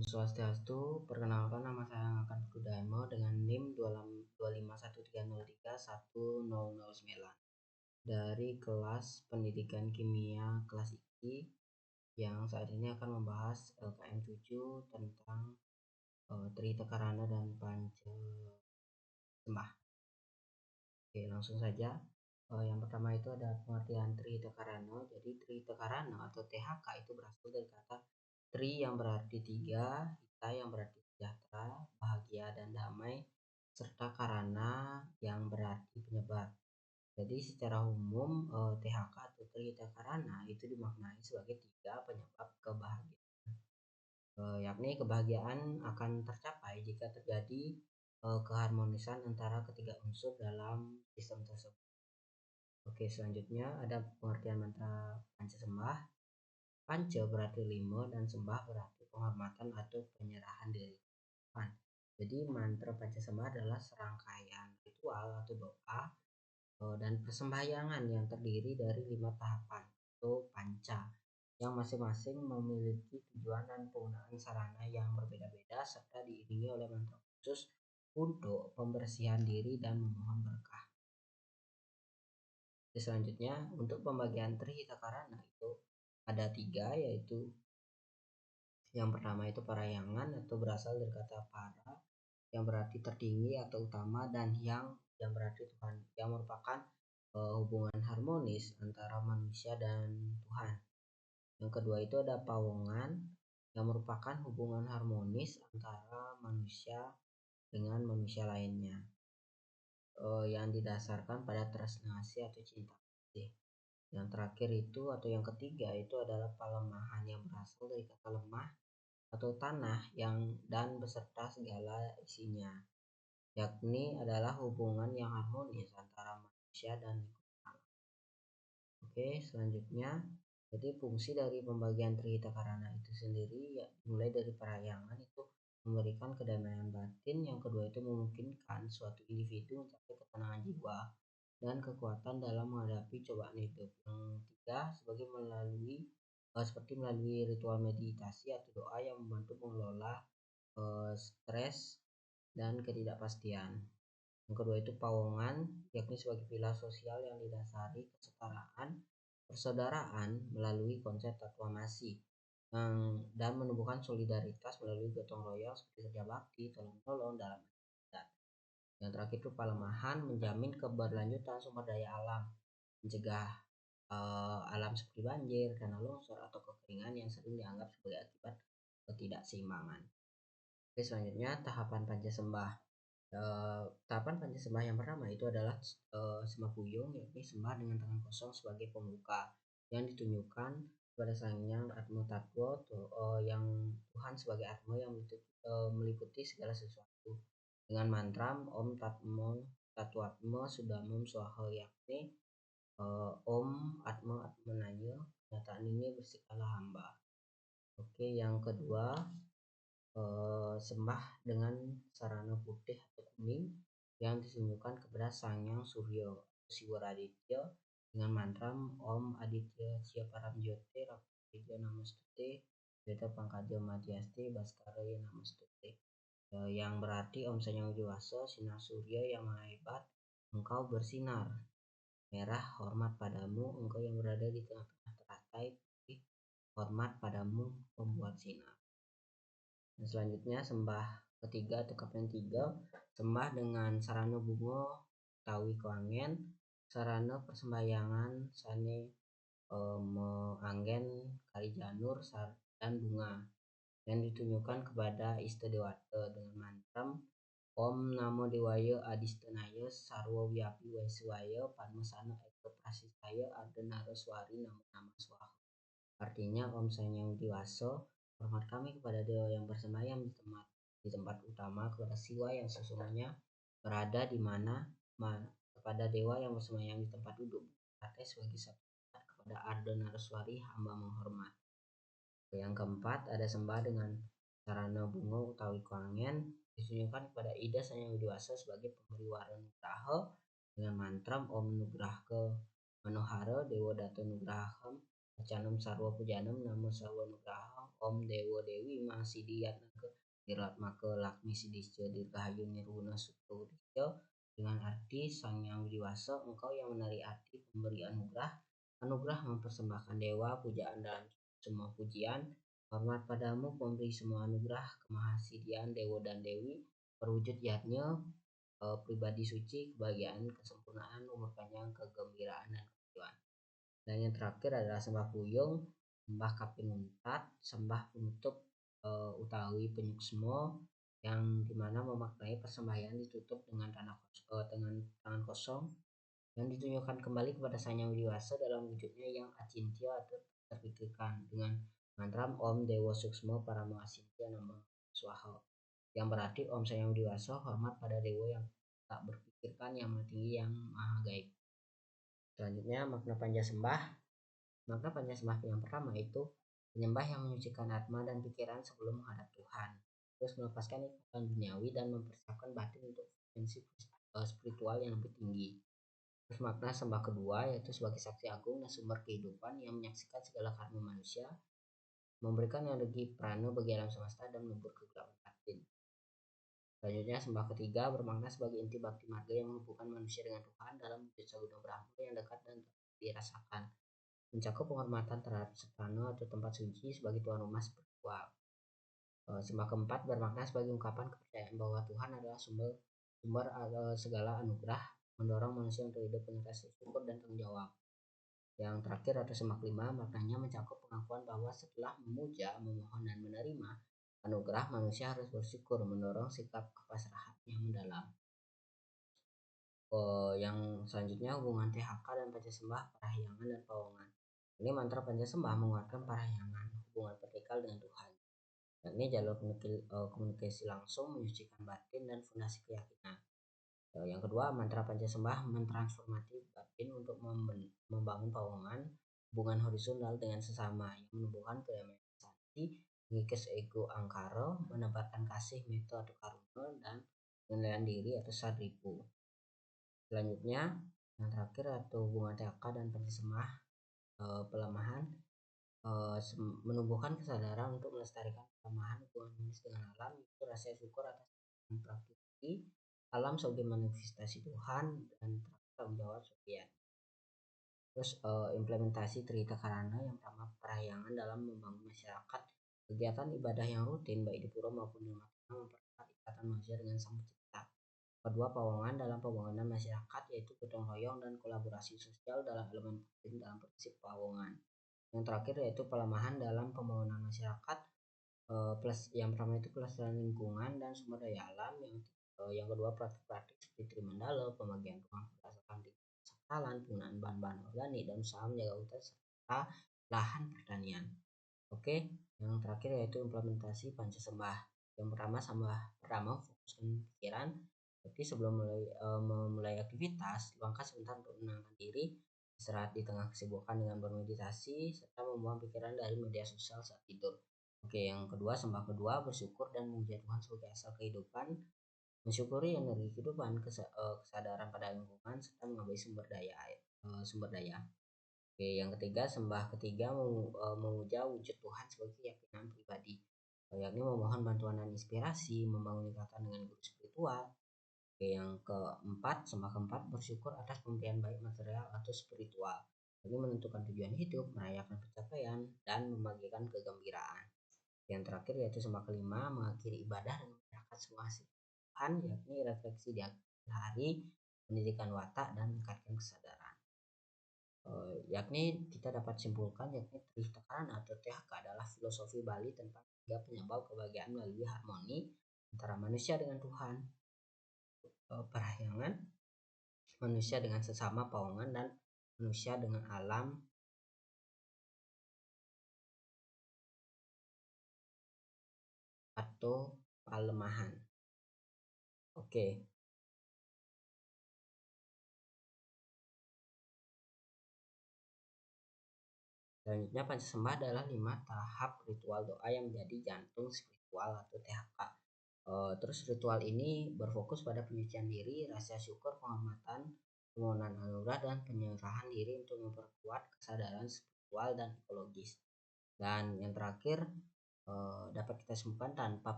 Swastiastu, perkenalkan nama saya Ngakhan Kudayama dengan NIM 25130310009 dari kelas pendidikan kimia kelas IKI yang saat ini akan membahas LKM 7 tentang Trihita Karana dan Pancasembah. Oke, langsung saja. Yang pertama itu ada pengertian Trihita Karana. Jadi Trihita Karana atau THK itu berasal dari kata Tri yang berarti tiga, Hita yang berarti sejahtera, bahagia dan damai, serta Karana yang berarti penyebab. Jadi secara umum THK atau Trihita Karana itu dimaknai sebagai tiga penyebab kebahagiaan, yakni kebahagiaan akan tercapai jika terjadi keharmonisan antara ketiga unsur dalam sistem tersebut. Oke, selanjutnya ada pengertian mantra Pancasembah. Panca berarti 5 dan sembah berarti penghormatan atau penyerahan diri Tuhan. Jadi mantra Pancasembah adalah serangkaian ritual atau doa dan persembahyangan yang terdiri dari 5 tahapan atau panca yang masing-masing memiliki tujuan dan penggunaan sarana yang berbeda-beda serta diiringi oleh mantra khusus untuk pembersihan diri dan memohon berkah. Selanjutnya untuk pembagian Trihita Karana itu ada 3, yaitu yang pertama itu parayangan atau berasal dari kata para yang berarti tertinggi atau utama dan yang berarti Tuhan, yang merupakan hubungan harmonis antara manusia dan Tuhan. Yang kedua itu ada pawongan yang merupakan hubungan harmonis antara manusia dengan manusia lainnya, yang didasarkan pada tresnasi atau cinta kasih. Yang terakhir itu atau yang ketiga itu adalah palemahan yang berasal dari kata lemah atau tanah yang dan beserta segala isinya, yakni adalah hubungan yang harmonis antara manusia dan lingkungan. Oke, selanjutnya jadi fungsi dari pembagian Trihita Karana itu sendiri ya mulai dari parayangan itu memberikan kedamaian batin, yang kedua itu memungkinkan suatu individu mencapai ketenangan jiwa dan kekuatan dalam menghadapi cobaan hidup. Yang ketiga seperti melalui ritual meditasi atau doa yang membantu mengelola stres dan ketidakpastian. Yang kedua itu pawongan, yakni sebagai pilar sosial yang didasari kesetaraan, persaudaraan melalui konsep aklamasi dan menumbuhkan solidaritas melalui gotong royong seperti kerja bakti, tolong menolong dalam adat. Yang terakhir itu palemahan, menjamin keberlanjutan sumber daya alam, mencegah alam seperti banjir, tanah longsor atau kekeringan yang sering dianggap sebagai akibat ketidakseimbangan. Oke, selanjutnya tahapan Pancasembah. Tahapan Pancasembah yang pertama itu adalah Sembah Puyung, yakni sembah dengan tangan kosong sebagai pembuka yang ditunjukkan kepada Sang Hyang Atma Tatwa yang Tuhan sebagai Atma yang meliputi segala sesuatu dengan mantra Om Tatwatma Sudamam Swaha, yakni Om Atma Atmanaya, kenyataan ini bersihkanlah hamba. Oke, yang kedua sembah dengan sarana putih atau kuning yang ditunjukkan kepada Sang Hyang Surya Siwa Aditya dengan mantra Om Aditya Siaparam Jyote Rakuteja Namastute Jeta Pangkaja Madhyasti Baskaraya Namastute, yang berarti Om Sang Hyang Widiwasa sinar surya yang maha hebat, engkau bersinar merah, hormat padamu, engkau yang berada di tengah-tengah teratai putih, hormat padamu pembuat sinar. Dan selanjutnya sembah ketiga atau kapen 3, sembah dengan sarana bunga tawi kewangen, sarana persembahyangan sane meanggen kali janur dan bunga yang ditunjukkan kepada Ista Dewata dengan mantra Om Namo Dewaya Adistenaya Sarwa Wiyapi Waiswaya Padmasana Eka Prasistaya Ardanara Swari Nama Nama Swaha. Artinya Om Sang Hyang Widiwasa, hormat kami kepada dewa yang bersemayam di tempat utama, kepada Siwa yang sesungguhnya berada di mana kepada dewa yang bersemayam di tempat duduk Ate sebagai sabda kepada Arda Naraswari hamba menghormat. Yang keempat ada sembah dengan sarana bunga utawi kewangen ditunjukkan kepada Ida Sang Hyang Widiwasa sebagai pemberi wara nugraha dengan mantra Om Nugrahke Manohara Dewa Dato Nugraham Acanam Sarwa Pujanam Namo Sarwa Nugraham Om Dewa Dewi Masidiyat Diratmake Lakmi Sidisya Dirgahayu Nirguna Sutorisya dengan arti Sang Yang Widiwasa, engkau yang menarik arti pemberi anugerah, anugerah mempersembahkan dewa, pujaan dan semua pujian, hormat padamu pemberi semua anugerah, kemahasidian dewa dan dewi, perwujud yatnya pribadi suci, kebahagiaan, kesempurnaan, umur panjang, kegembiraan dan kemajuan. Dan yang terakhir adalah sembah puyung, sembah kaping untat, sembah penutup utawi penyuksmo, yang dimana memaknai persembahyaan ditutup dengan dengan tangan kosong yang ditunjukkan kembali kepada Sang Yang Widiwasa dalam wujudnya yang acintya atau terpikirkan dengan mantra Om Dewa Suksmo Parama Asintya Nama Swaha, yang berarti Om Sang Yang Widiwasa hormat pada dewa yang tak berpikirkan, yang maha tinggi, yang maha gaib. Selanjutnya makna panja sembah. Makna panja sembah yang pertama itu penyembah yang menyucikan atma dan pikiran sebelum menghadap Tuhan, terus melepaskan ikatan duniawi dan mempersiapkan batin untuk frekuensi spiritual yang lebih tinggi. Terus makna sembah kedua yaitu sebagai saksi agung dan sumber kehidupan yang menyaksikan segala karma manusia, memberikan energi prana bagi alam semesta dan melebur kegelapan batin. Selanjutnya sembah ketiga bermakna sebagai inti bakti marga yang menghubungkan manusia dengan Tuhan dalam wujud Saguna Brahma yang dekat dan dirasakan, mencakup penghormatan terhadap seprana atau tempat suci sebagai tuan rumah spiritual. Sembah keempat bermakna sebagai ungkapan kepercayaan bahwa Tuhan adalah sumber segala anugerah, mendorong manusia untuk hidup dengan rasa syukur dan tanggung jawab. Yang terakhir atau sembah kelima maknanya mencakup pengakuan bahwa setelah memuja, memohon dan menerima anugerah, manusia harus bersyukur, mendorong sikap kepasrahan yang mendalam. Yang selanjutnya hubungan THK dan Pancasembah, Parahyangan dan Pawongan. Ini mantra Pancasembah menguatkan Parahyangan, hubungan vertikal dengan Tuhan, yakni jalur komunikasi langsung, menyucikan batin dan fondasi keyakinan. Yang kedua, mantra Pancasembah mentransformasi batin untuk membangun Pawongan, hubungan horizontal dengan sesama yang menumbuhkan kedamaian hati, mengikis ego angkara, menebarkan kasih meta atau karuna, dan penilaian diri atau sadripu. Selanjutnya yang terakhir atau hubungan THK dan Pancasembah pelemahan, menumbuhkan kesadaran untuk melestarikan pelemahan hubungan manusia dengan alam, itu rasa syukur atas prakriti alam sebagai manifestasi Tuhan dan tanggung jawab sekian. Terus implementasi Trita Karana yang pertama Parahyangan dalam membangun masyarakat, kegiatan ibadah yang rutin baik di pura maupun di rumah tangga mempererat ikatan manusia dengan Sang Pencipta. Kedua, Pawongan dalam pembangunan masyarakat, yaitu gotong royong dan kolaborasi sosial dalam elemen penting dalam prinsip Pawongan. Yang terakhir yaitu pelemahan dalam pembangunan masyarakat, plus yang pertama itu pelestarian lingkungan dan sumber daya alam, yang kedua praktik-praktik seperti Trimandala, pembagian ruang berdasarkan saktalan, penggunaan bahan-bahan organik dan usaha menjaga hutan serta lahan pertanian. Oke, yang terakhir yaitu implementasi Pancasembah. Yang pertama fokuskan pikiran. Tapi sebelum memulai aktivitas, luangkan sebentar untuk menenangkan diri, istirahat di tengah kesibukan dengan bermeditasi, serta membuang pikiran dari media sosial saat tidur. Oke, yang kedua, sembah kedua, bersyukur dan memuja Tuhan sebagai asal kehidupan, mensyukuri energi kehidupan, kesadaran pada lingkungan, serta mengabaikan sumber daya. Oke, yang ketiga, sembah ketiga memuja wujud Tuhan sebagai keyakinan pribadi, yakni memohon bantuan dan inspirasi, membangun ikatan dengan guru spiritual. Oke, yang keempat, sembah keempat bersyukur atas pemberian baik material atau spiritual, yakni menentukan tujuan hidup, merayakan pencapaian, dan membagikan kegembiraan. Yang terakhir yaitu sembah kelima, mengakhiri ibadah dengan menyerahkan semua hasil Tuhan, yakni refleksi di akhir hari, pendidikan watak, dan meningkatkan kesadaran. Yakni kita dapat simpulkan yakni Trihita Karana atau THK adalah filosofi Bali tentang tiga penyebab kebahagiaan melalui harmoni antara manusia dengan Tuhan, Parahyangan, manusia dengan sesama Pawongan, dan manusia dengan alam atau palemahan. Oke. Selanjutnya Pancasembah adalah 5 tahap ritual doa yang menjadi jantung spiritual atau THK. Terus ritual ini berfokus pada penyucian diri, rasa syukur, penghormatan, permohonan anugerah, dan penyerahan diri untuk memperkuat kesadaran spiritual dan ekologis. Dan yang terakhir dapat kita simpulkan tanpa